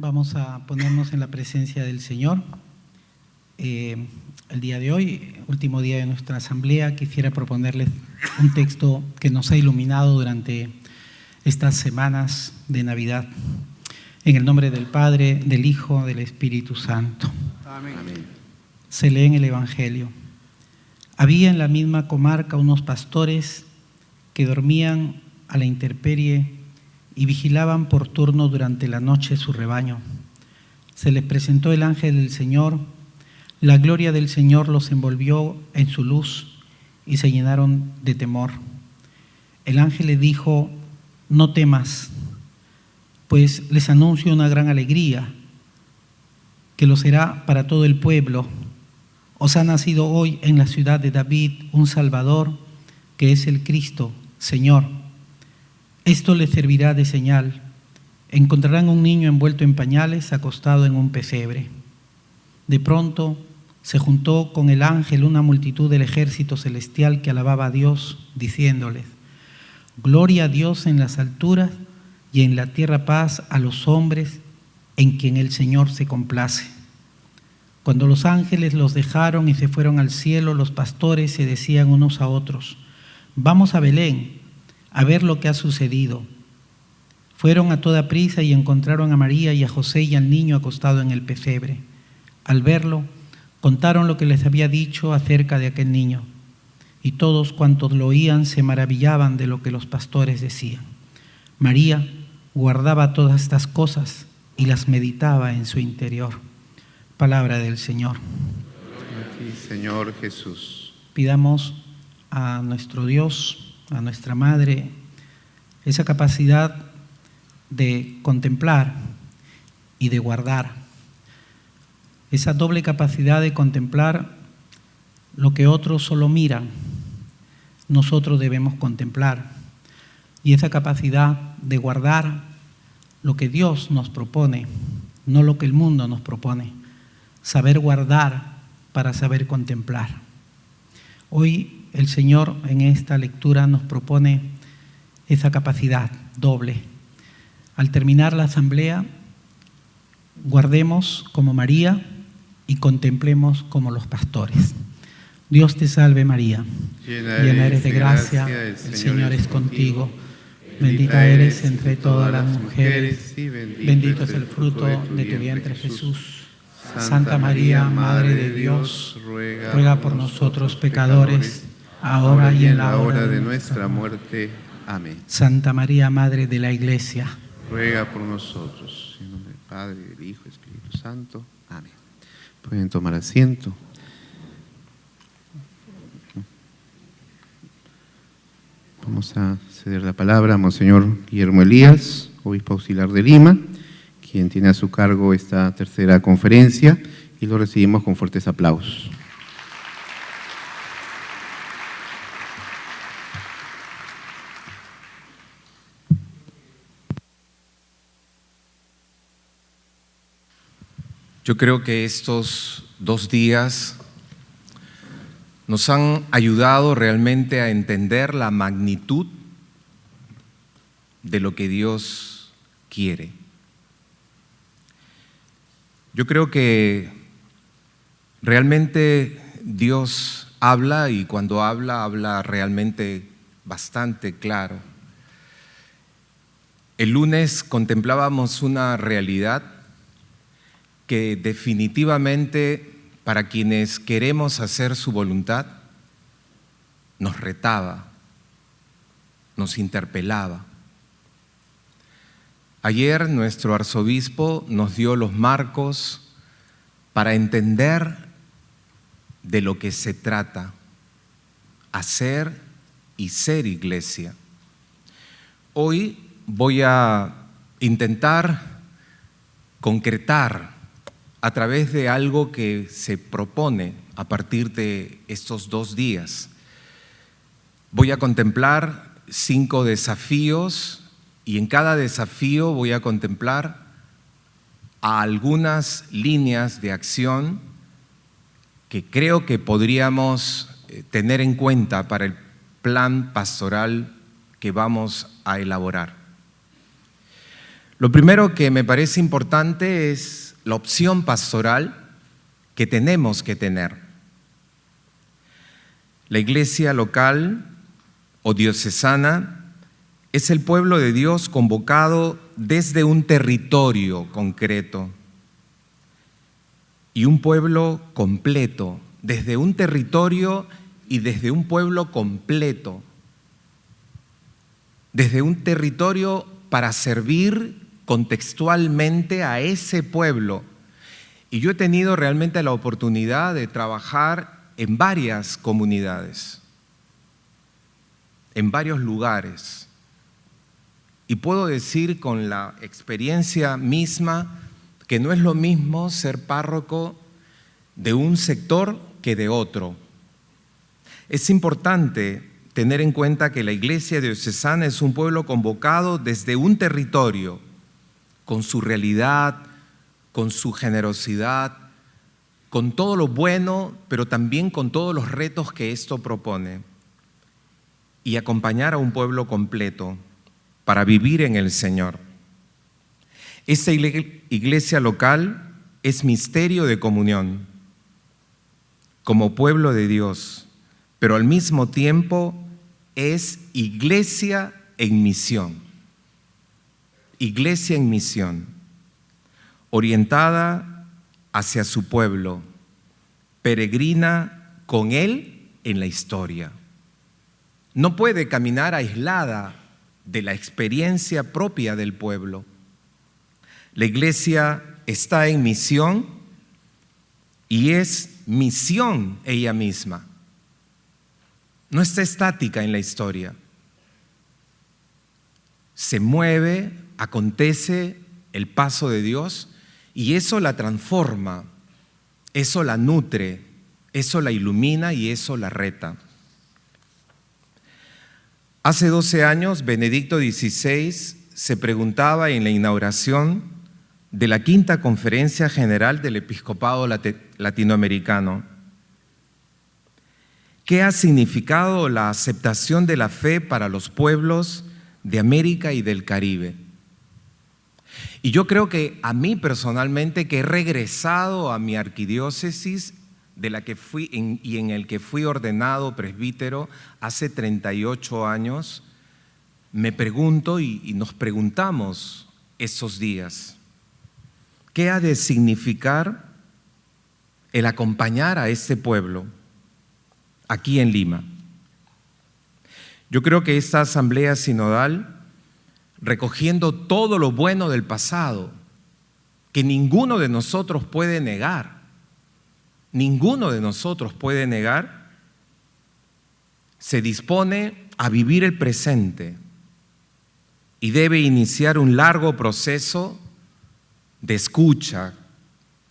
Vamos a ponernos en la presencia del Señor. El día de hoy, último día de nuestra asamblea, quisiera proponerles un texto que nos ha iluminado durante estas semanas de Navidad. En el nombre del Padre, del Hijo, del Espíritu Santo. Amén. Se lee en el Evangelio. Había en la misma comarca unos pastores que dormían a la intemperie y vigilaban por turno durante la noche su rebaño. Se les presentó el ángel del Señor, la gloria del Señor los envolvió en su luz y se llenaron de temor. El ángel les dijo: no temas, pues les anuncio una gran alegría, que lo será para todo el pueblo. Os ha nacido hoy en la ciudad de David un Salvador, que es el Cristo, Señor. Esto les servirá de señal. Encontrarán un niño envuelto en pañales, acostado en un pesebre. De pronto se juntó con el ángel una multitud del ejército celestial que alababa a Dios, diciéndoles: gloria a Dios en las alturas y en la tierra paz a los hombres en quien el Señor se complace. Cuando los ángeles los dejaron y se fueron al cielo, los pastores se decían unos a otros: vamos a Belén a ver lo que ha sucedido. Fueron a toda prisa y encontraron a María y a José y al niño acostado en el pesebre. Al verlo, contaron lo que les había dicho acerca de aquel niño, y todos cuantos lo oían se maravillaban de lo que los pastores decían. María guardaba todas estas cosas y las meditaba en su interior. Palabra del Señor. A ti, Señor Jesús. Pidamos a nuestro Dios, a nuestra Madre, esa capacidad de contemplar y de guardar, esa doble capacidad de contemplar lo que otros solo miran, nosotros debemos contemplar, y esa capacidad de guardar lo que Dios nos propone, no lo que el mundo nos propone, saber guardar para saber contemplar. Hoy el Señor en esta lectura nos propone esa capacidad doble. Al terminar la asamblea, guardemos como María y contemplemos como los pastores. Dios te salve María, llena eres de gracia, el Señor es contigo. Bendita eres entre todas las mujeres, y bendito es el fruto de tu vientre Jesús. Santa María, Madre de Dios, ruega por nosotros pecadores, ahora y en la hora de nuestra muerte. Amén. Santa María, Madre de la Iglesia, Ruega por nosotros. En nombre del Padre, del Hijo y del Espíritu Santo. Amén. Pueden tomar asiento. Vamos a ceder la palabra a Monseñor Guillermo Elías, obispo auxiliar de Lima, quien tiene a su cargo esta tercera conferencia, y lo recibimos con fuertes aplausos. Yo creo que estos 2 días nos han ayudado realmente a entender la magnitud de lo que Dios quiere. Yo creo que realmente Dios habla, y cuando habla realmente bastante claro. El lunes contemplábamos una realidad que definitivamente, para quienes queremos hacer su voluntad, nos retaba, nos interpelaba. Ayer nuestro arzobispo nos dio los marcos para entender de lo que se trata, hacer y ser iglesia. Hoy voy a intentar concretar a través de algo que se propone a partir de estos 2 días. Voy a contemplar 5 desafíos, y en cada desafío voy a contemplar a algunas líneas de acción que creo que podríamos tener en cuenta para el plan pastoral que vamos a elaborar. Lo primero que me parece importante es la opción pastoral que tenemos que tener. La iglesia local o diocesana es el pueblo de Dios convocado desde un territorio concreto y un pueblo completo, desde un territorio y desde un pueblo completo, desde un territorio para servir contextualmente a ese pueblo. Y yo he tenido realmente la oportunidad de trabajar en varias comunidades, en varios lugares. Y puedo decir con la experiencia misma que no es lo mismo ser párroco de un sector que de otro. Es importante tener en cuenta que la iglesia diocesana es un pueblo convocado desde un territorio, con su realidad, con su generosidad, con todo lo bueno, pero también con todos los retos que esto propone, y acompañar a un pueblo completo para vivir en el Señor. Esta iglesia local es misterio de comunión, como pueblo de Dios, pero al mismo tiempo es iglesia en misión. Iglesia en misión, orientada hacia su pueblo, peregrina con él en la historia. No puede caminar aislada de la experiencia propia del pueblo. La iglesia está en misión y es misión ella misma. No está estática en la historia. Se mueve, acontece el paso de Dios y eso la transforma, eso la nutre, eso la ilumina y eso la reta. Hace 12 años, Benedicto XVI se preguntaba en la inauguración de la Quinta Conferencia General del Episcopado Latinoamericano: ¿qué ha significado la aceptación de la fe para los pueblos de América y del Caribe? Y yo creo que a mí personalmente, que he regresado a mi arquidiócesis de la que fui y en el que fui ordenado presbítero hace 38 años, me pregunto y nos preguntamos esos días, ¿qué ha de significar el acompañar a este pueblo aquí en Lima? Yo creo que esta asamblea sinodal, recogiendo todo lo bueno del pasado, que ninguno de nosotros puede negar, se dispone a vivir el presente y debe iniciar un largo proceso de escucha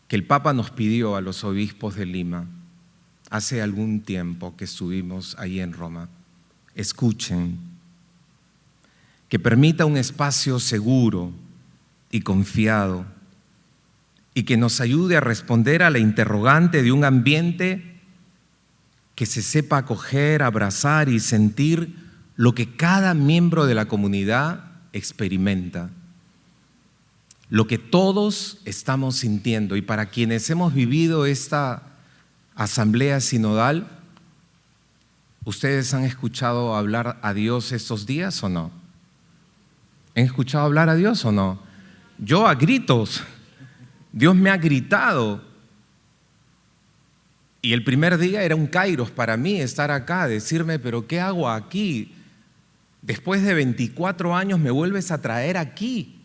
que el Papa nos pidió a los obispos de Lima hace algún tiempo que estuvimos ahí en Roma. Escuchen, que permita un espacio seguro y confiado y que nos ayude a responder a la interrogante de un ambiente que se sepa acoger, abrazar y sentir lo que cada miembro de la comunidad experimenta, lo que todos estamos sintiendo. Y para quienes hemos vivido esta asamblea sinodal, ¿ustedes han escuchado hablar a Dios estos días o no? ¿Han escuchado hablar a Dios o no? Yo a gritos. Dios me ha gritado. Y el primer día era un kairos para mí estar acá, decirme, pero ¿qué hago aquí? Después de 24 años me vuelves a traer aquí,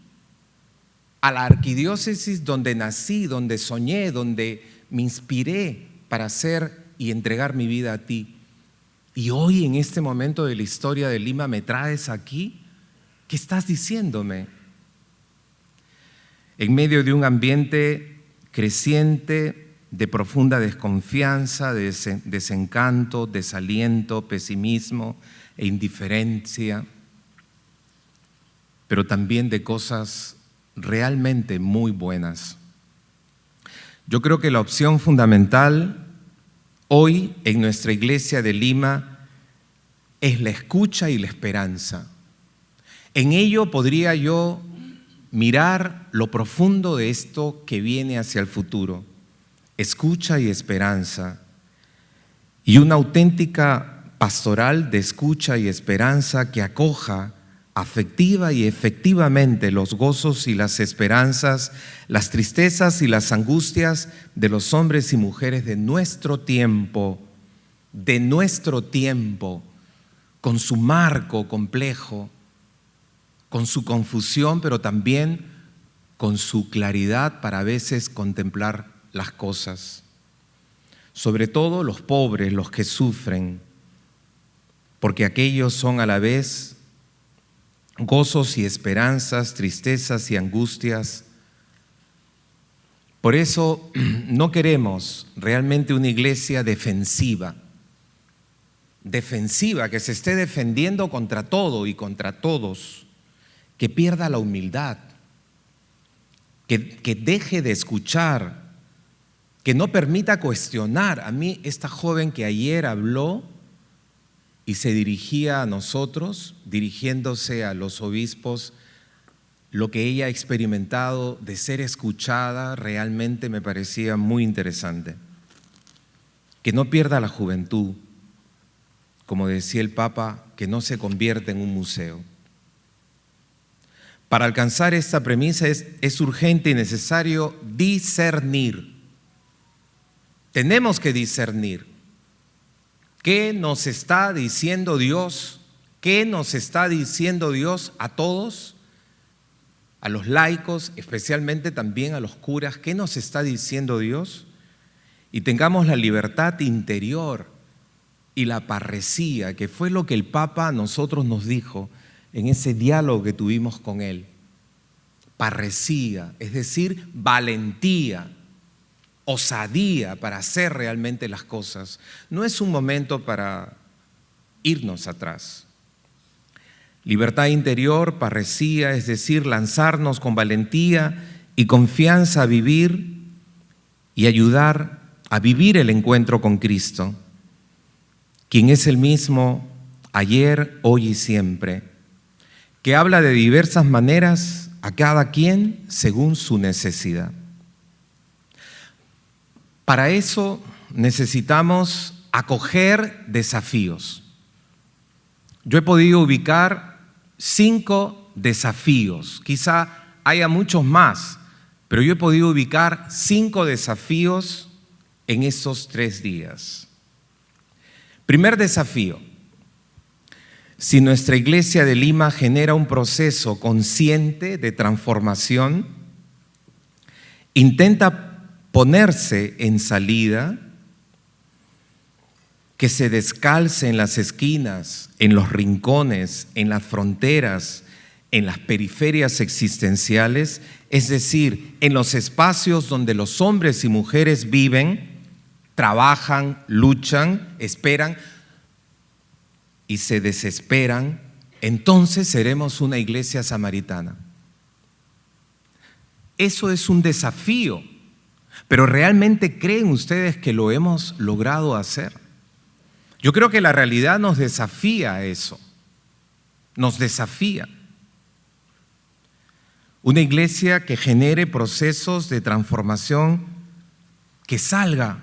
a la arquidiócesis donde nací, donde soñé, donde me inspiré para hacer y entregar mi vida a ti. Y hoy, en este momento de la historia de Lima, me traes aquí. ¿Qué estás diciéndome? En medio de un ambiente creciente de profunda desconfianza, de desencanto, desaliento, pesimismo e indiferencia, pero también de cosas realmente muy buenas. Yo creo que la opción fundamental hoy en nuestra iglesia de Lima es la escucha y la esperanza. En ello podría yo mirar lo profundo de esto que viene hacia el futuro, escucha y esperanza, y una auténtica pastoral de escucha y esperanza que acoja afectiva y efectivamente los gozos y las esperanzas, las tristezas y las angustias de los hombres y mujeres de nuestro tiempo, con su marco complejo, con su confusión, pero también con su claridad para a veces contemplar las cosas. Sobre todo los pobres, los que sufren, porque aquellos son a la vez gozos y esperanzas, tristezas y angustias. Por eso no queremos realmente una iglesia defensiva, que se esté defendiendo contra todo y contra todos, que pierda la humildad, que deje de escuchar, que no permita cuestionar. A mí esta joven que ayer habló y se dirigía a nosotros, dirigiéndose a los obispos, lo que ella ha experimentado de ser escuchada realmente me parecía muy interesante. Que no pierda la juventud, como decía el Papa, que no se convierta en un museo. Para alcanzar esta premisa es urgente y necesario discernir. Tenemos que discernir. ¿Qué nos está diciendo Dios? ¿Qué nos está diciendo Dios a todos? A los laicos, especialmente también a los curas. ¿Qué nos está diciendo Dios? Y tengamos la libertad interior y la parresía, que fue lo que el Papa a nosotros nos dijo en ese diálogo que tuvimos con él. Parresía, es decir, valentía, osadía para hacer realmente las cosas. No es un momento para irnos atrás. Libertad interior, parresía, es decir, lanzarnos con valentía y confianza a vivir y ayudar a vivir el encuentro con Cristo, quien es el mismo ayer, hoy y siempre, que habla de diversas maneras a cada quien según su necesidad. Para eso necesitamos acoger desafíos. Yo he podido ubicar 5 desafíos, quizá haya muchos más, pero yo he podido ubicar 5 desafíos en esos 3 días. Primer desafío: si nuestra Iglesia de Lima genera un proceso consciente de transformación, intenta ponerse en salida, que se descalce en las esquinas, en los rincones, en las fronteras, en las periferias existenciales, es decir, en los espacios donde los hombres y mujeres viven, trabajan, luchan, esperan y se desesperan. Entonces seremos una iglesia samaritana. Eso es un desafío. Pero ¿realmente creen ustedes que lo hemos logrado hacer? Yo creo que la realidad nos desafía a eso. Nos desafía. Una iglesia que genere procesos de transformación, que salga.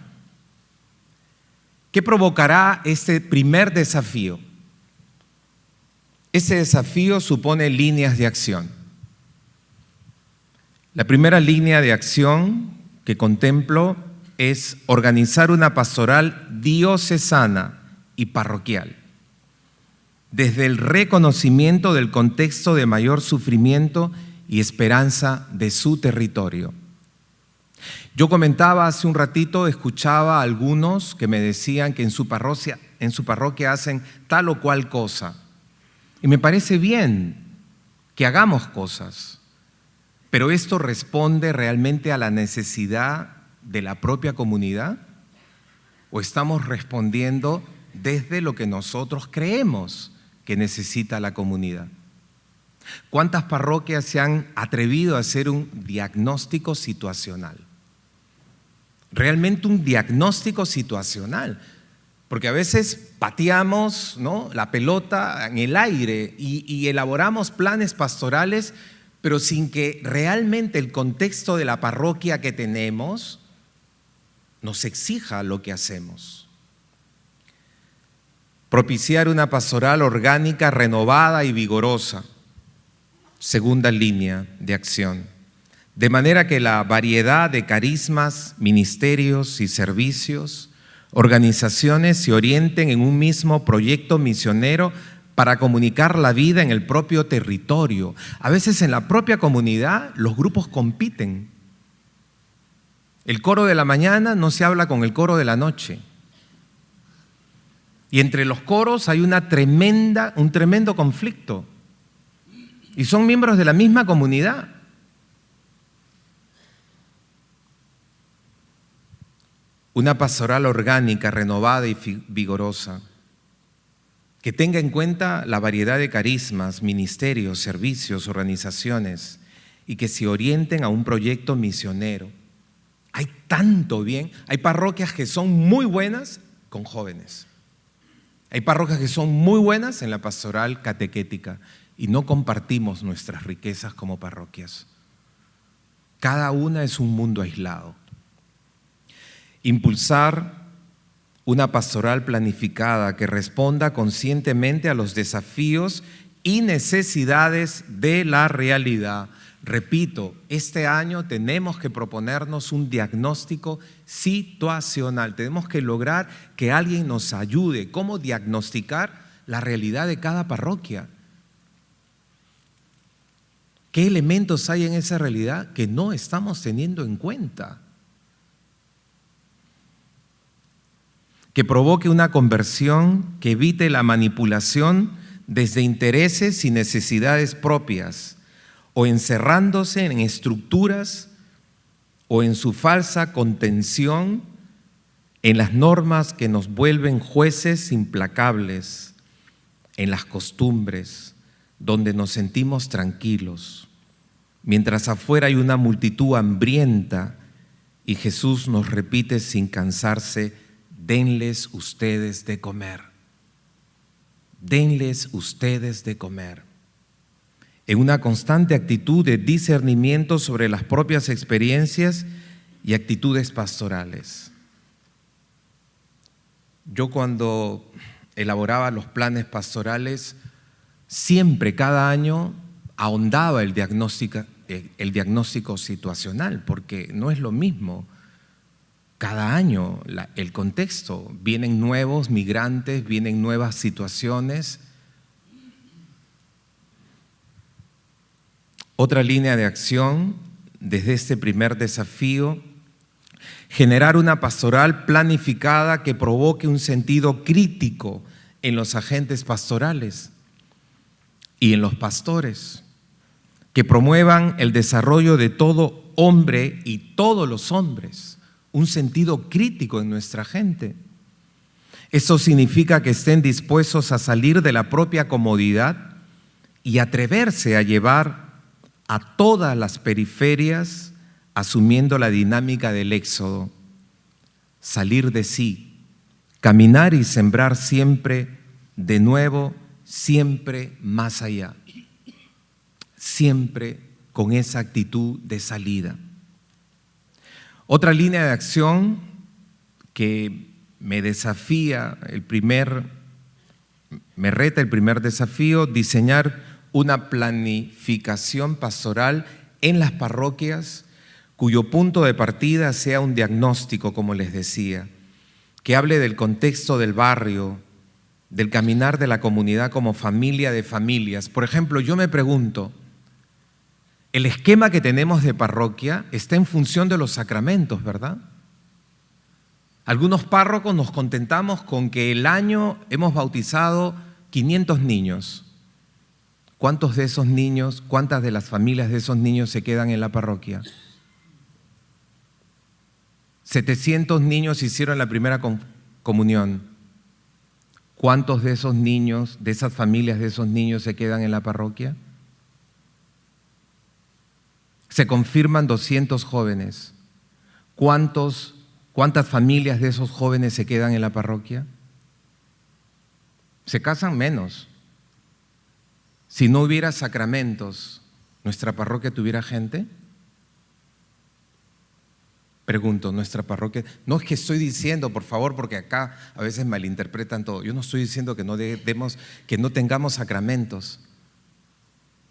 ¿Qué provocará este primer desafío? Ese desafío supone líneas de acción. La primera línea de acción que contemplo es organizar una pastoral diocesana y parroquial, desde el reconocimiento del contexto de mayor sufrimiento y esperanza de su territorio. Yo comentaba hace un ratito, escuchaba a algunos que me decían que en su parroquia hacen tal o cual cosa. Y me parece bien que hagamos cosas. ¿Pero esto responde realmente a la necesidad de la propia comunidad? ¿O estamos respondiendo desde lo que nosotros creemos que necesita la comunidad? ¿Cuántas parroquias se han atrevido a hacer un diagnóstico situacional? Realmente un diagnóstico situacional. Porque a veces pateamos, ¿no?, la pelota en el aire y elaboramos planes pastorales, pero sin que realmente el contexto de la parroquia que tenemos nos exija lo que hacemos. Propiciar una pastoral orgánica, renovada y vigorosa. Segunda línea de acción. De manera que la variedad de carismas, ministerios y servicios, organizaciones se orienten en un mismo proyecto misionero para comunicar la vida en el propio territorio. A veces en la propia comunidad los grupos compiten. El coro de la mañana no se habla con el coro de la noche. Y entre los coros hay un tremendo conflicto. Y son miembros de la misma comunidad. Una pastoral orgánica, renovada y vigorosa, que tenga en cuenta la variedad de carismas, ministerios, servicios, organizaciones, y que se orienten a un proyecto misionero. Hay tanto bien. Hay parroquias que son muy buenas con jóvenes. Hay parroquias que son muy buenas en la pastoral catequética y no compartimos nuestras riquezas como parroquias. Cada una es un mundo aislado. Impulsar una pastoral planificada que responda conscientemente a los desafíos y necesidades de la realidad. Repito, este año tenemos que proponernos un diagnóstico situacional. Tenemos que lograr que alguien nos ayude. ¿Cómo diagnosticar la realidad de cada parroquia? ¿Qué elementos hay en esa realidad que no estamos teniendo en cuenta? Que provoque una conversión que evite la manipulación desde intereses y necesidades propias, o encerrándose en estructuras o en su falsa contención en las normas que nos vuelven jueces implacables, en las costumbres, donde nos sentimos tranquilos, mientras afuera hay una multitud hambrienta y Jesús nos repite sin cansarse: denles ustedes de comer. Denles ustedes de comer. En una constante actitud de discernimiento sobre las propias experiencias y actitudes pastorales. Yo cuando elaboraba los planes pastorales, siempre, cada año, ahondaba el diagnóstico situacional, porque no es lo mismo. Cada año el contexto, vienen nuevos migrantes, vienen nuevas situaciones. Otra línea de acción desde este primer desafío: generar una pastoral planificada que provoque un sentido crítico en los agentes pastorales y en los pastores, que promuevan el desarrollo de todo hombre y todos los hombres, un sentido crítico en nuestra gente. Eso significa que estén dispuestos a salir de la propia comodidad y atreverse a llevar a todas las periferias, asumiendo la dinámica del éxodo, salir de sí, caminar y sembrar siempre de nuevo, siempre más allá, siempre con esa actitud de salida. Otra línea de acción que me reta el primer desafío: diseñar una planificación pastoral en las parroquias cuyo punto de partida sea un diagnóstico, como les decía, que hable del contexto del barrio, del caminar de la comunidad como familia de familias. Por ejemplo, yo me pregunto, el esquema que tenemos de parroquia está en función de los sacramentos, ¿verdad? Algunos párrocos nos contentamos con que el año hemos bautizado 500 niños. ¿Cuántos de esos niños, cuántas de las familias de esos niños se quedan en la parroquia? 700 niños hicieron la primera comunión. ¿Cuántos de esos niños, de esas familias de esos niños se quedan en la parroquia? Se confirman 200 jóvenes. ¿Cuántas familias de esos jóvenes se quedan en la parroquia? Se casan menos. Si no hubiera sacramentos, ¿Nuestra parroquia tuviera gente? Pregunto, ¿nuestra parroquia? No es que estoy diciendo, por favor, porque acá a veces malinterpretan todo. Yo no estoy diciendo que no tengamos sacramentos,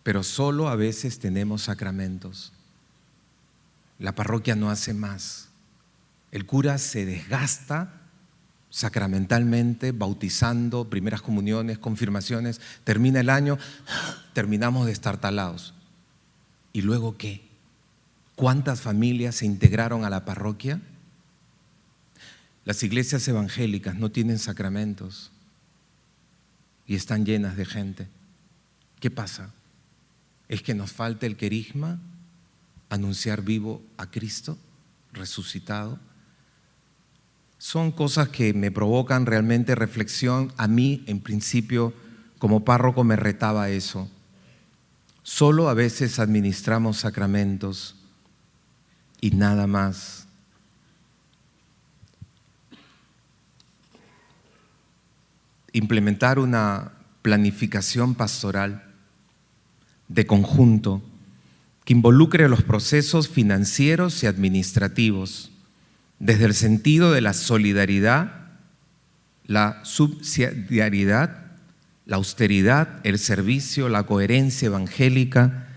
pero solo a veces tenemos sacramentos. La parroquia no hace más. El cura se desgasta sacramentalmente, bautizando, primeras comuniones, confirmaciones, termina el año, terminamos destartalados. ¿Y luego qué? ¿Cuántas familias se integraron a la parroquia? Las iglesias evangélicas no tienen sacramentos y están llenas de gente. ¿Qué pasa? ¿Es que nos falta el querigma? ¿Anunciar vivo a Cristo resucitado? Son cosas que me provocan realmente reflexión. A mí, en principio, como párroco me retaba eso. Solo a veces administramos sacramentos y nada más. Implementar una planificación pastoral de conjunto que involucre los procesos financieros y administrativos, desde el sentido de la solidaridad, la subsidiariedad, la austeridad, el servicio, la coherencia evangélica,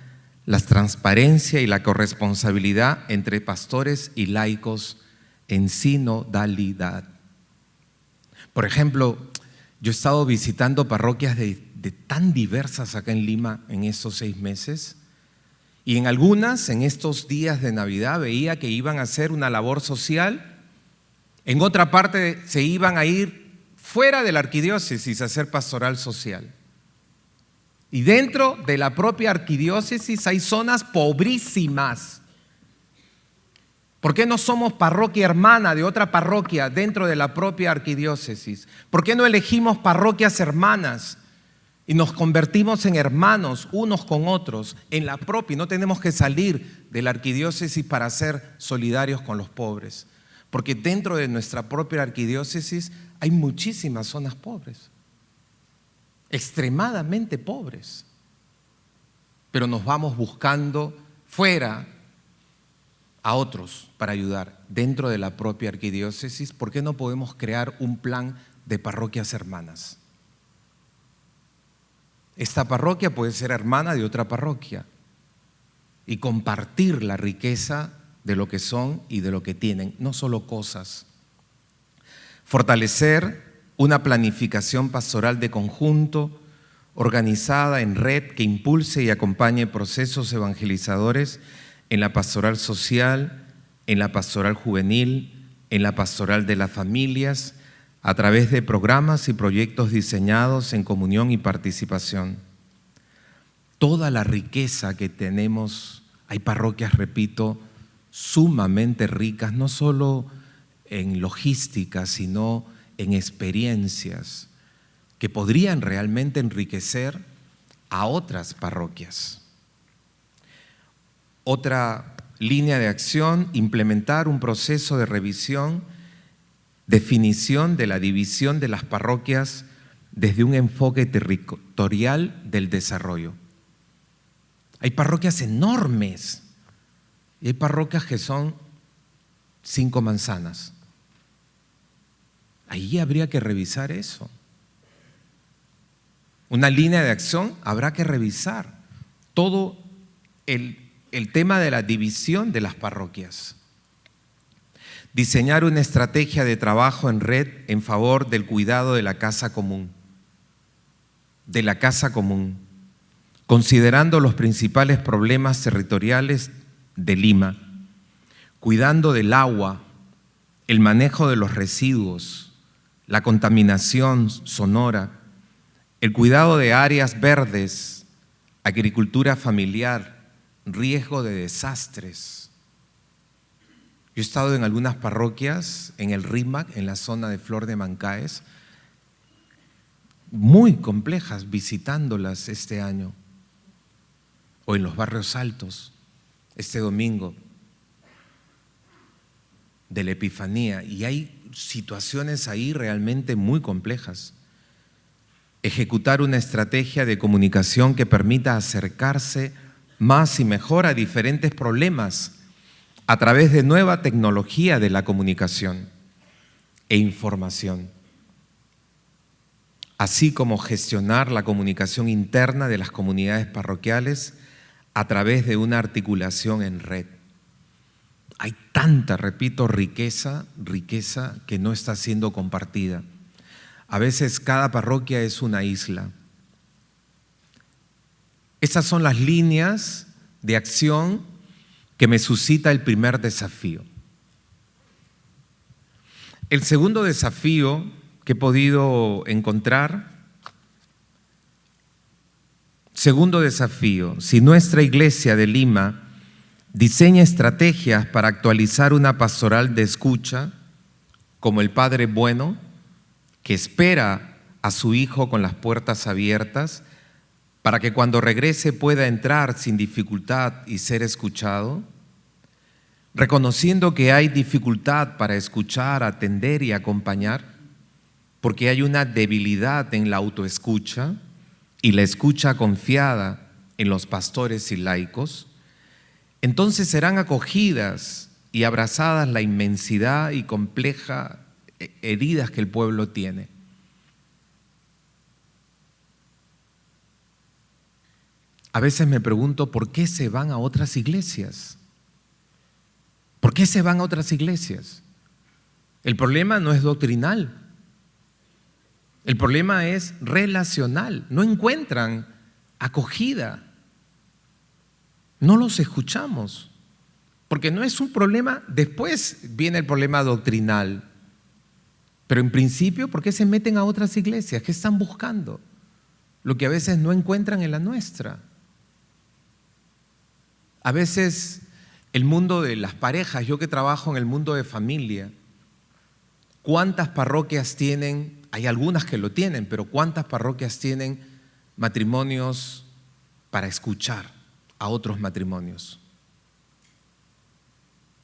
la transparencia y la corresponsabilidad entre pastores y laicos en sinodalidad. Por ejemplo, yo he estado visitando parroquias de tan diversas acá en Lima en estos 6 meses, y en algunas, en estos días de Navidad, veía que iban a hacer una labor social, en otra parte se iban a ir fuera de la arquidiócesis a hacer pastoral social. Y dentro de la propia arquidiócesis hay zonas pobrísimas. ¿Por qué no somos parroquia hermana de otra parroquia dentro de la propia arquidiócesis? ¿Por qué no elegimos parroquias hermanas y nos convertimos en hermanos unos con otros en la propia? Y no tenemos que salir de la arquidiócesis para ser solidarios con los pobres, porque dentro de nuestra propia arquidiócesis hay muchísimas zonas pobres, extremadamente pobres, pero nos vamos buscando fuera a otros para ayudar. Dentro de la propia arquidiócesis, ¿por qué no podemos crear un plan de parroquias hermanas? Esta parroquia puede ser hermana de otra parroquia y compartir la riqueza de lo que son y de lo que tienen, no solo cosas. Fortalecer una planificación pastoral de conjunto, organizada en red, que impulse y acompañe procesos evangelizadores en la pastoral social, en la pastoral juvenil, en la pastoral de las familias, a través de programas y proyectos diseñados en comunión y participación. Toda la riqueza que tenemos, hay parroquias, repito, sumamente ricas, no solo en logística, sino en experiencias que podrían realmente enriquecer a otras parroquias. Otra línea de acción, implementar un proceso de revisión, definición de la división de las parroquias desde un enfoque territorial del desarrollo. Hay parroquias enormes y hay parroquias que son 5 manzanas. Ahí habría que revisar eso. Una línea de acción, habrá que revisar todo el tema de la división de las parroquias. Diseñar una estrategia de trabajo en red en favor del cuidado de la casa común. Considerando los principales problemas territoriales de Lima, cuidando del agua, el manejo de los residuos, la contaminación sonora, el cuidado de áreas verdes, agricultura familiar, riesgo de desastres. Yo he estado en algunas parroquias, en el RIMAC, en la zona de Flor de Mancaes, muy complejas, visitándolas este año, o en los barrios altos, este domingo de la Epifanía, y hay situaciones ahí realmente muy complejas. Ejecutar una estrategia de comunicación que permita acercarse más y mejor a diferentes problemas a través de nueva tecnología de la comunicación e información, así como gestionar la comunicación interna de las comunidades parroquiales a través de una articulación en red. Hay tanta, repito, riqueza que no está siendo compartida. A veces cada parroquia es una isla. Esas son las líneas de acción que me suscita el primer desafío. El segundo desafío que he podido encontrar, segundo desafío, si nuestra iglesia de Lima diseña estrategias para actualizar una pastoral de escucha, como el Padre Bueno, que espera a su hijo con las puertas abiertas, para que cuando regrese pueda entrar sin dificultad y ser escuchado, reconociendo que hay dificultad para escuchar, atender y acompañar, porque hay una debilidad en la autoescucha y la escucha confiada en los pastores y laicos, entonces serán acogidas y abrazadas la inmensidad y compleja heridas que el pueblo tiene. A veces me pregunto, ¿por qué se van a otras iglesias? ¿Por qué se van a otras iglesias? El problema no es doctrinal. El problema es relacional. No encuentran acogida. No los escuchamos. Porque no es un problema, después viene el problema doctrinal. Pero en principio, ¿por qué se meten a otras iglesias? ¿Qué están buscando? Lo que a veces no encuentran en la nuestra. A veces el mundo de las parejas, yo que trabajo en el mundo de familia, ¿cuántas parroquias tienen? Hay algunas que lo tienen, pero ¿cuántas parroquias tienen matrimonios para escuchar a otros matrimonios?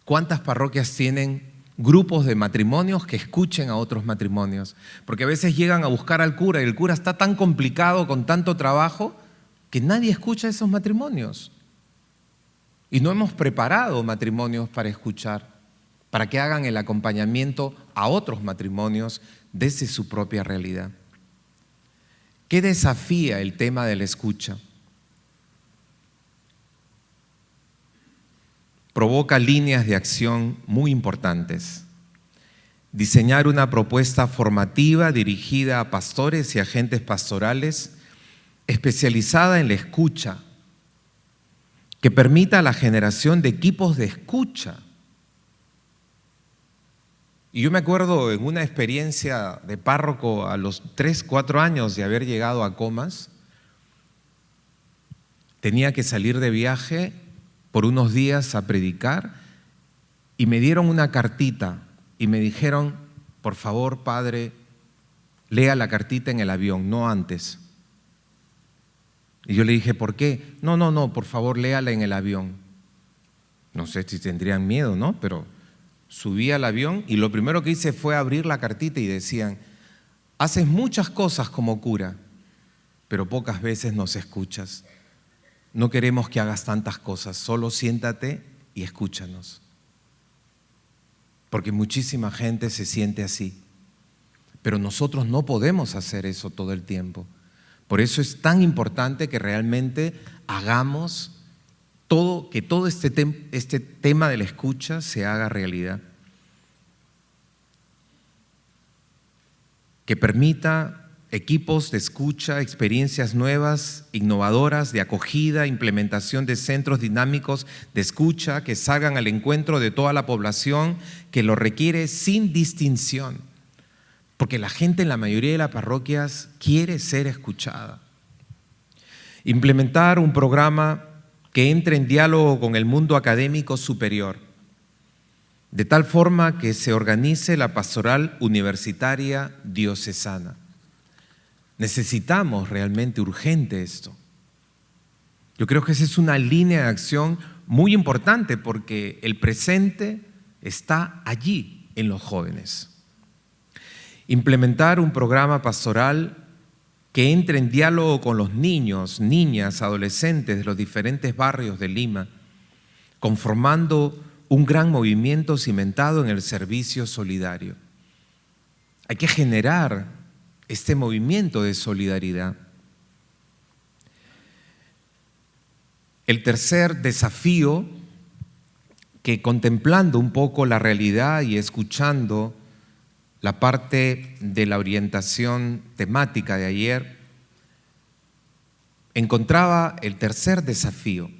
¿Cuántas parroquias tienen grupos de matrimonios que escuchen a otros matrimonios? Porque a veces llegan a buscar al cura y el cura está tan complicado con tanto trabajo que nadie escucha a esos matrimonios. Y no hemos preparado matrimonios para escuchar, para que hagan el acompañamiento a otros matrimonios desde su propia realidad. ¿Qué desafía el tema de la escucha? Provoca líneas de acción muy importantes. Diseñar una propuesta formativa dirigida a pastores y agentes pastorales especializada en la escucha, que permita la generación de equipos de escucha. Y yo me acuerdo en una experiencia de párroco a los 3, 4 años de haber llegado a Comas, tenía que salir de viaje por unos días a predicar y me dieron una cartita y me dijeron, por favor, padre, lea la cartita en el avión, no antes. Y yo le dije, ¿por qué? No, por favor, léala en el avión. No sé si tendrían miedo, ¿no? Pero subí al avión y lo primero que hice fue abrir la cartita y decían, haces muchas cosas como cura, pero pocas veces nos escuchas. No queremos que hagas tantas cosas, solo siéntate y escúchanos. Porque muchísima gente se siente así, pero nosotros no podemos hacer eso todo el tiempo. Por eso es tan importante que realmente hagamos que todo este tema de la escucha se haga realidad. Que permita equipos de escucha, experiencias nuevas, innovadoras, de acogida, implementación de centros dinámicos de escucha que salgan al encuentro de toda la población que lo requiere sin distinción. Porque la gente en la mayoría de las parroquias quiere ser escuchada. Implementar un programa que entre en diálogo con el mundo académico superior, de tal forma que se organice la pastoral universitaria diocesana. Necesitamos realmente urgente esto. Yo creo que esa es una línea de acción muy importante porque el presente está allí en los jóvenes. Implementar un programa pastoral que entre en diálogo con los niños, niñas, adolescentes de los diferentes barrios de Lima, conformando un gran movimiento cimentado en el servicio solidario. Hay que generar este movimiento de solidaridad. El tercer desafío, que contemplando un poco la realidad y escuchando la parte de la orientación temática de ayer, encontraba el tercer desafío.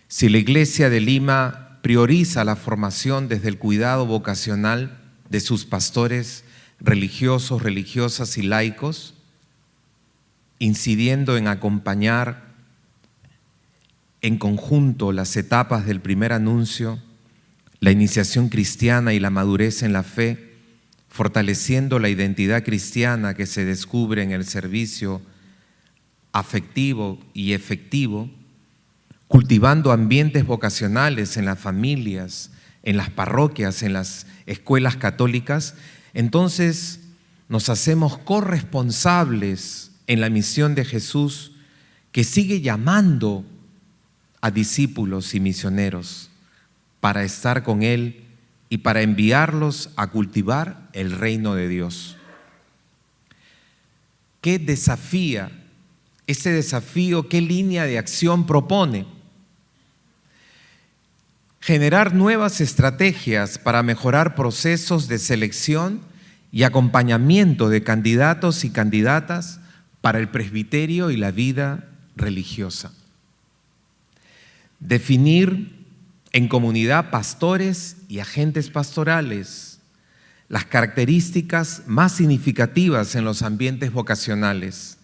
Si la Iglesia de Lima prioriza la formación desde el cuidado vocacional de sus pastores religiosos, religiosas y laicos, incidiendo en acompañar en conjunto las etapas del primer anuncio, la iniciación cristiana y la madurez en la fe, fortaleciendo la identidad cristiana que se descubre en el servicio afectivo y efectivo, cultivando ambientes vocacionales en las familias, en las parroquias, en las escuelas católicas, entonces nos hacemos corresponsables en la misión de Jesús, que sigue llamando a discípulos y misioneros para estar con Él y para enviarlos a cultivar el reino de Dios. ¿Qué desafía? Ese desafío, ¿qué línea de acción propone? Generar nuevas estrategias para mejorar procesos de selección y acompañamiento de candidatos y candidatas para el presbiterio y la vida religiosa. Definir en comunidad pastores y agentes pastorales, las características más significativas en los ambientes vocacionales,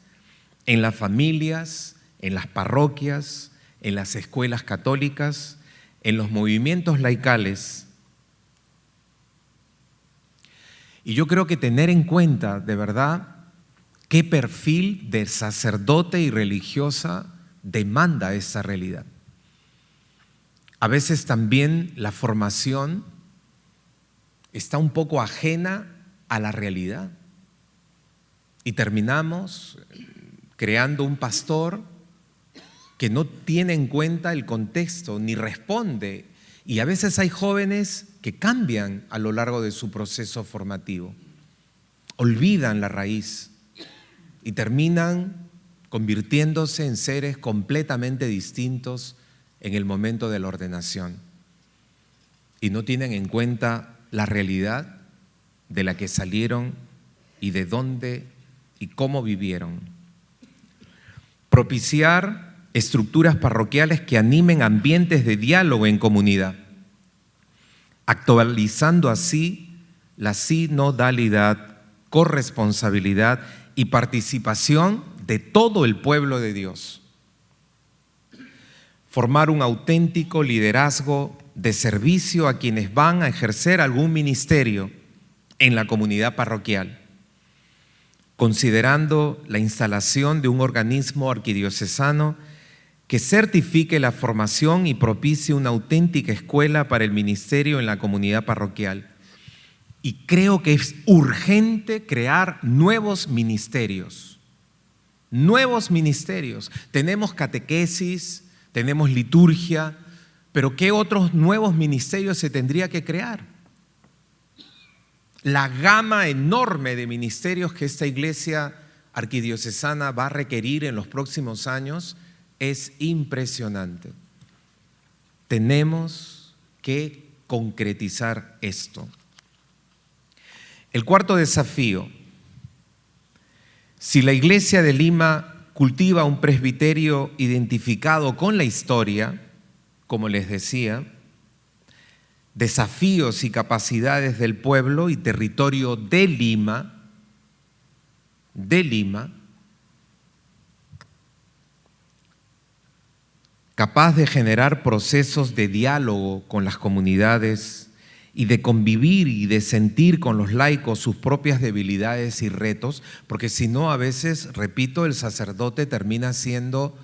en las familias, en las parroquias, en las escuelas católicas, en los movimientos laicales. Y yo creo que tener en cuenta, de verdad, qué perfil de sacerdote y religiosa demanda esa realidad. A veces también la formación está un poco ajena a la realidad y terminamos creando un pastor que no tiene en cuenta el contexto ni responde, y a veces hay jóvenes que cambian a lo largo de su proceso formativo, olvidan la raíz y terminan convirtiéndose en seres completamente distintos en el momento de la ordenación, y no tienen en cuenta la realidad de la que salieron y de dónde y cómo vivieron. Propiciar estructuras parroquiales que animen ambientes de diálogo en comunidad, actualizando así la sinodalidad, corresponsabilidad y participación de todo el pueblo de Dios. Formar un auténtico liderazgo de servicio a quienes van a ejercer algún ministerio en la comunidad parroquial, considerando la instalación de un organismo arquidiocesano que certifique la formación y propicie una auténtica escuela para el ministerio en la comunidad parroquial. Y creo que es urgente crear nuevos ministerios. Nuevos ministerios. Tenemos catequesis, tenemos liturgia, pero ¿qué otros nuevos ministerios se tendría que crear? La gama enorme de ministerios que esta iglesia arquidiocesana va a requerir en los próximos años es impresionante. Tenemos que concretizar esto. El cuarto desafío: si la Iglesia de Lima cultiva un presbiterio identificado con la historia, como les decía, desafíos y capacidades del pueblo y territorio de Lima, capaz de generar procesos de diálogo con las comunidades y de convivir y de sentir con los laicos sus propias debilidades y retos, porque si no, a veces, repito, el sacerdote termina siendo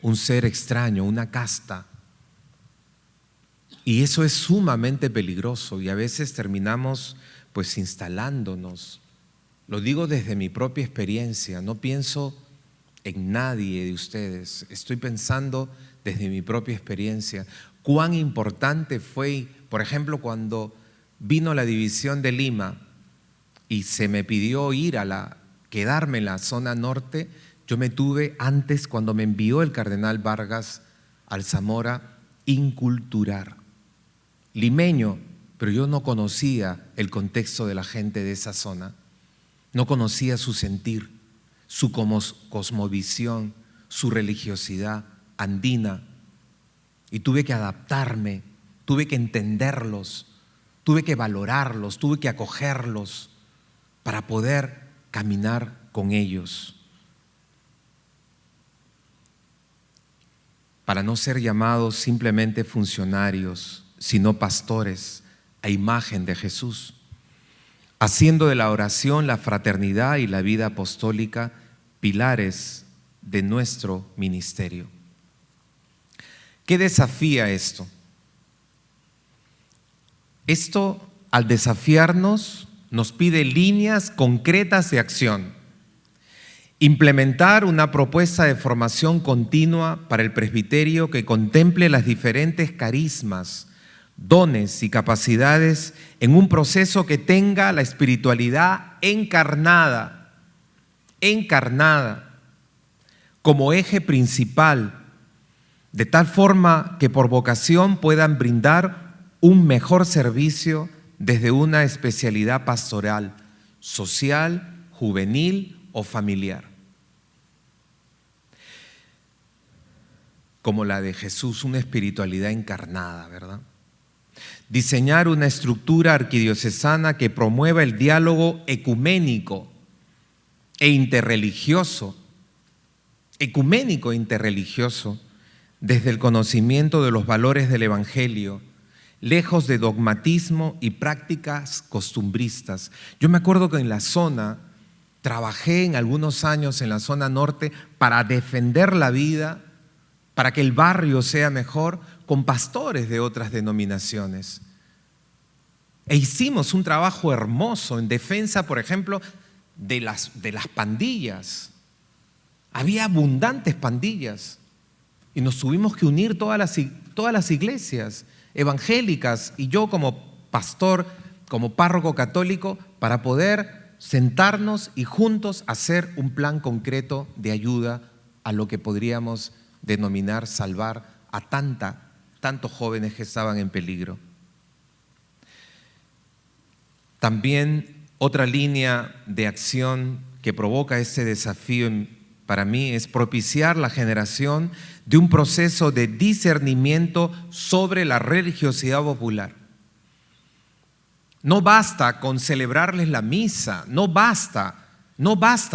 un ser extraño, una casta. Y eso es sumamente peligroso, y a veces terminamos pues instalándonos Lo digo desde mi propia experiencia, no pienso en nadie de ustedes, estoy pensando desde mi propia experiencia. Cuán importante fue, por ejemplo, cuando vino la división de Lima y se me pidió quedarme en la zona norte. Yo me tuve antes, cuando me envió el cardenal Vargas al Zamora, inculturar. Limeño, pero yo no conocía el contexto de la gente de esa zona. No conocía su sentir, su cosmovisión, su religiosidad andina. Y tuve que adaptarme, tuve que entenderlos, tuve que valorarlos, tuve que acogerlos para poder caminar con ellos. Para no ser llamados simplemente funcionarios, sino pastores a imagen de Jesús, haciendo de la oración, la fraternidad y la vida apostólica pilares de nuestro ministerio. ¿Qué desafía esto? Esto, al desafiarnos, nos pide líneas concretas de acción. Implementar una propuesta de formación continua para el presbiterio que contemple las diferentes carismas, dones y capacidades en un proceso que tenga la espiritualidad encarnada como eje principal, de tal forma que por vocación puedan brindar un mejor servicio desde una especialidad pastoral, social, juvenil o familiar, como la de Jesús, una espiritualidad encarnada, ¿verdad? Diseñar una estructura arquidiocesana que promueva el diálogo ecuménico e interreligioso, desde el conocimiento de los valores del Evangelio, lejos de dogmatismo y prácticas costumbristas. Yo me acuerdo que en la zona, trabajé en algunos años en la zona norte para defender la vida, para que el barrio sea mejor, con pastores de otras denominaciones. E hicimos un trabajo hermoso en defensa, por ejemplo, de las pandillas. Había abundantes pandillas y nos tuvimos que unir todas las iglesias evangélicas y yo como pastor, como párroco católico, para poder sentarnos y juntos hacer un plan concreto de ayuda a lo que podríamos denominar salvar a tantos jóvenes que estaban en peligro. También otra línea de acción que provoca este desafío para mí es propiciar la generación de un proceso de discernimiento sobre la religiosidad popular. No basta con celebrarles la misa, no basta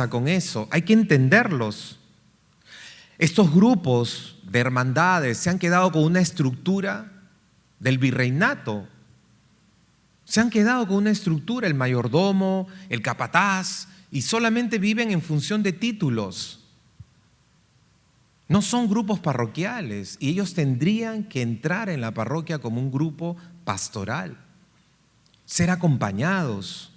con eso, hay que entenderlos. Estos grupos de hermandades se han quedado con una estructura del virreinato. Se han quedado con una estructura, el mayordomo, el capataz, y solamente viven en función de títulos. No son grupos parroquiales y ellos tendrían que entrar en la parroquia como un grupo pastoral, ser acompañados,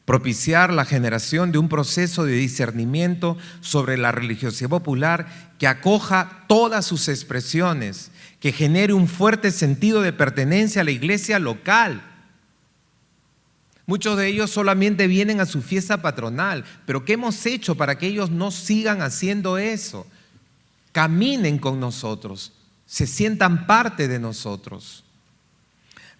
propiciar la generación de un proceso de discernimiento sobre la religiosidad popular que acoja todas sus expresiones, que genere un fuerte sentido de pertenencia a la iglesia local. Muchos de ellos solamente vienen a su fiesta patronal, pero ¿qué hemos hecho para que ellos no sigan haciendo eso? Caminen con nosotros, se sientan parte de nosotros.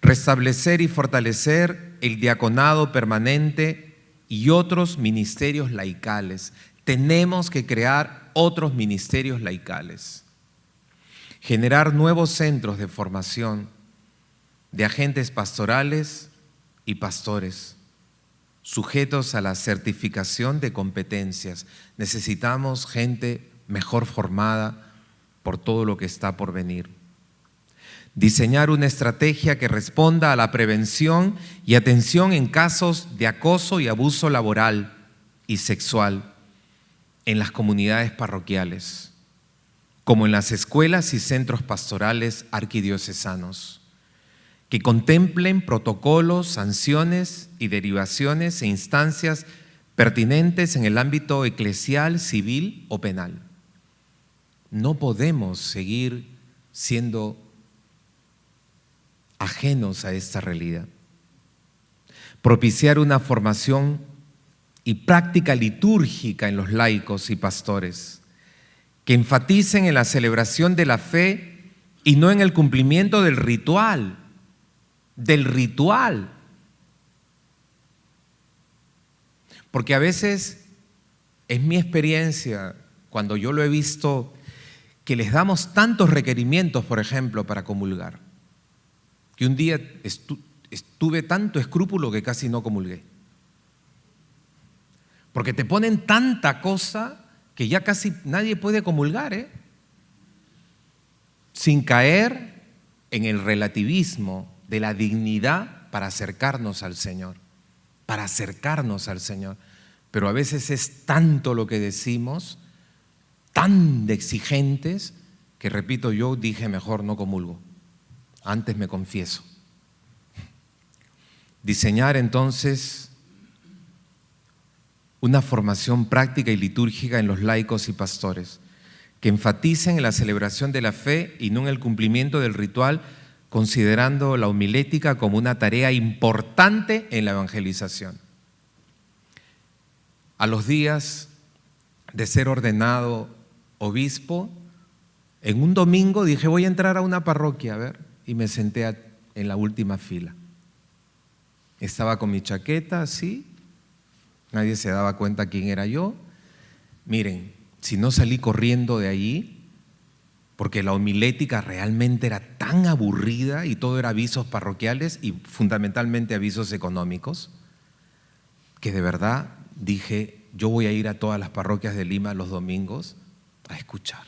Restablecer y fortalecer el diaconado permanente y otros ministerios laicales. Tenemos que crear otros ministerios laicales. Generar nuevos centros de formación de agentes pastorales y pastores, sujetos a la certificación de competencias. Necesitamos gente mejor formada por todo lo que está por venir. Diseñar una estrategia que responda a la prevención y atención en casos de acoso y abuso laboral y sexual en las comunidades parroquiales, como en las escuelas y centros pastorales arquidiocesanos. que contemplen protocolos, sanciones y derivaciones e instancias pertinentes en el ámbito eclesial, civil o penal. No podemos seguir siendo ajenos a esta realidad. Propiciar una formación y práctica litúrgica en los laicos y pastores, que enfaticen en la celebración de la fe y no en el cumplimiento del ritual. Porque a veces, es mi experiencia, cuando yo lo he visto, que les damos tantos requerimientos, por ejemplo, para comulgar, que un día tuve tanto escrúpulo que casi no comulgué. Porque te ponen tanta cosa que ya casi nadie puede comulgar, sin caer en el relativismo de la dignidad para acercarnos al Señor, Pero a veces es tanto lo que decimos, tan de exigentes, que repito, yo dije mejor no comulgo, antes me confieso. Diseñar entonces una formación práctica y litúrgica en los laicos y pastores, que enfaticen en la celebración de la fe y no en el cumplimiento del ritual, considerando la homilética como una tarea importante en la evangelización. A los días de ser ordenado obispo, en un domingo dije, voy a entrar a una parroquia, a ver, y me senté en la última fila. Estaba con mi chaqueta, así, nadie se daba cuenta quién era yo. Miren, si no salí corriendo de allí, porque la homilética realmente era tan aburrida y todo era avisos parroquiales y fundamentalmente avisos económicos, que de verdad dije, yo voy a ir a todas las parroquias de Lima los domingos a escuchar.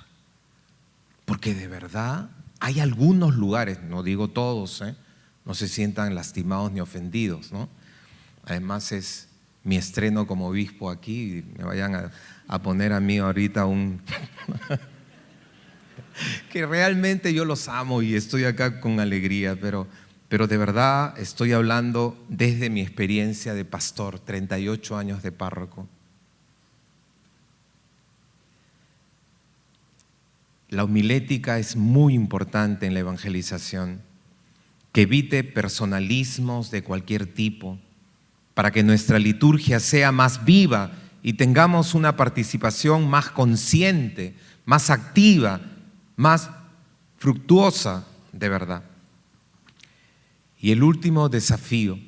Porque de verdad hay algunos lugares, no digo todos, no se sientan lastimados ni ofendidos, ¿no? Además es mi estreno como obispo aquí, y me vayan a poner a mí ahorita un... que realmente yo los amo y estoy acá con alegría, pero de verdad estoy hablando desde mi experiencia de pastor, 38 años de párroco. La homilética es muy importante en la evangelización, que evite personalismos de cualquier tipo, para que nuestra liturgia sea más viva y tengamos una participación más consciente, más activa, más fructuosa de verdad. Y el último desafío,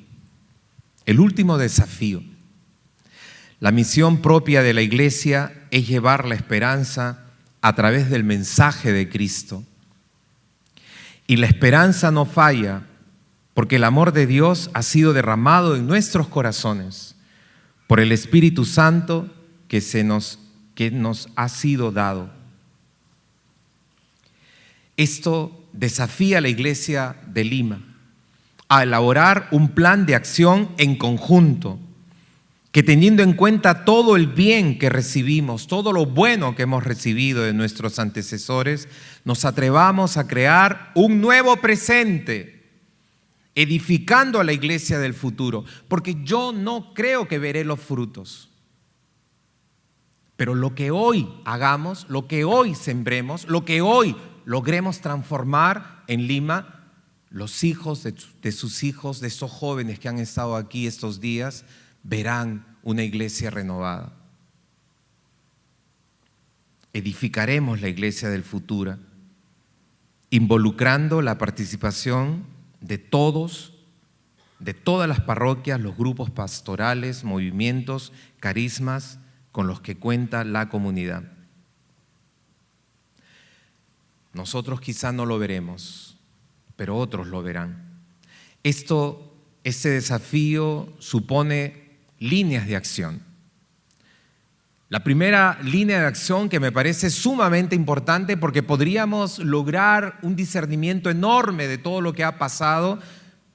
la misión propia de la Iglesia es llevar la esperanza a través del mensaje de Cristo. Y la esperanza no falla, porque el amor de Dios ha sido derramado en nuestros corazones por el Espíritu Santo que nos ha sido dado. Esto desafía a la Iglesia de Lima a elaborar un plan de acción en conjunto, que teniendo en cuenta todo el bien que recibimos, todo lo bueno que hemos recibido de nuestros antecesores, nos atrevamos a crear un nuevo presente, edificando a la Iglesia del futuro, porque yo no creo que veré los frutos. Pero lo que hoy hagamos, lo que hoy sembremos, lo que hoy logremos transformar en Lima, los hijos de sus hijos, de estos jóvenes que han estado aquí estos días, verán una iglesia renovada. Edificaremos la iglesia del futuro, involucrando la participación de todos, de todas las parroquias, los grupos pastorales, movimientos, carismas con los que cuenta la comunidad. Nosotros quizá no lo veremos, pero otros lo verán. Este desafío supone líneas de acción. La primera línea de acción que me parece sumamente importante, porque podríamos lograr un discernimiento enorme de todo lo que ha pasado,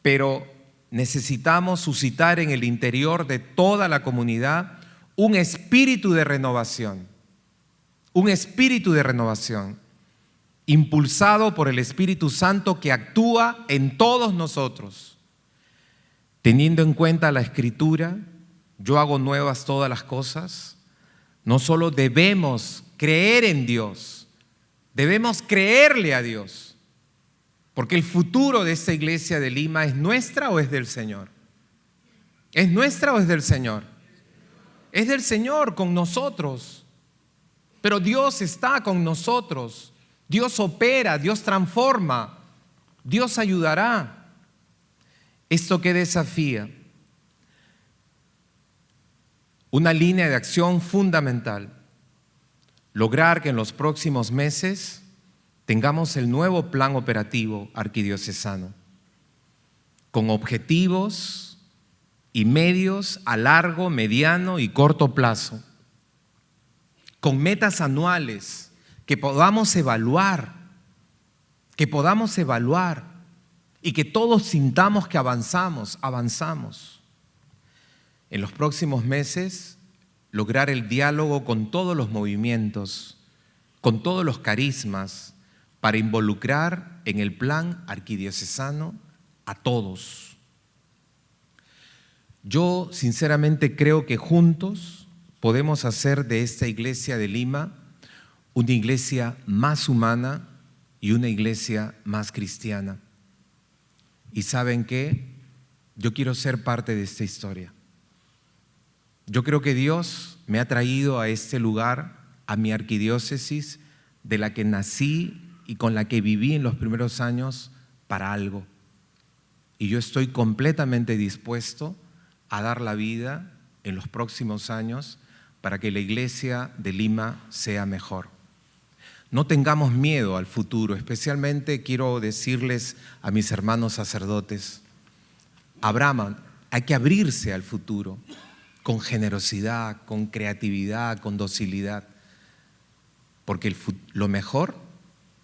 pero necesitamos suscitar en el interior de toda la comunidad un espíritu de renovación. Un espíritu de renovación. impulsado por el Espíritu Santo que actúa en todos nosotros. Teniendo en cuenta la Escritura, yo hago nuevas todas las cosas. No solo debemos creer en Dios, debemos creerle a Dios, porque el futuro de esta iglesia de Lima ¿es nuestra o es del Señor? ¿Es nuestra o es del Señor? Es del Señor con nosotros, pero Dios está con nosotros. Dios opera, Dios transforma, Dios ayudará. ¿Esto qué desafía? Una línea de acción fundamental. Lograr que en los próximos meses tengamos el nuevo plan operativo arquidiocesano, con objetivos y medios a largo, mediano y corto plazo, con metas anuales que podamos evaluar y que todos sintamos que avanzamos. En los próximos meses, lograr el diálogo con todos los movimientos, con todos los carismas, para involucrar en el plan arquidiocesano a todos. Yo sinceramente creo que juntos podemos hacer de esta iglesia de Lima una iglesia más humana y una iglesia más cristiana. ¿Y saben qué? Yo quiero ser parte de esta historia. Yo creo que Dios me ha traído a este lugar, a mi arquidiócesis, de la que nací y con la que viví en los primeros años, para algo. Y yo estoy completamente dispuesto a dar la vida en los próximos años para que la iglesia de Lima sea mejor. No tengamos miedo al futuro, especialmente quiero decirles a mis hermanos sacerdotes, hay que abrirse al futuro con generosidad, con creatividad, con docilidad, porque lo mejor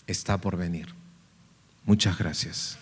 está por venir. Muchas gracias.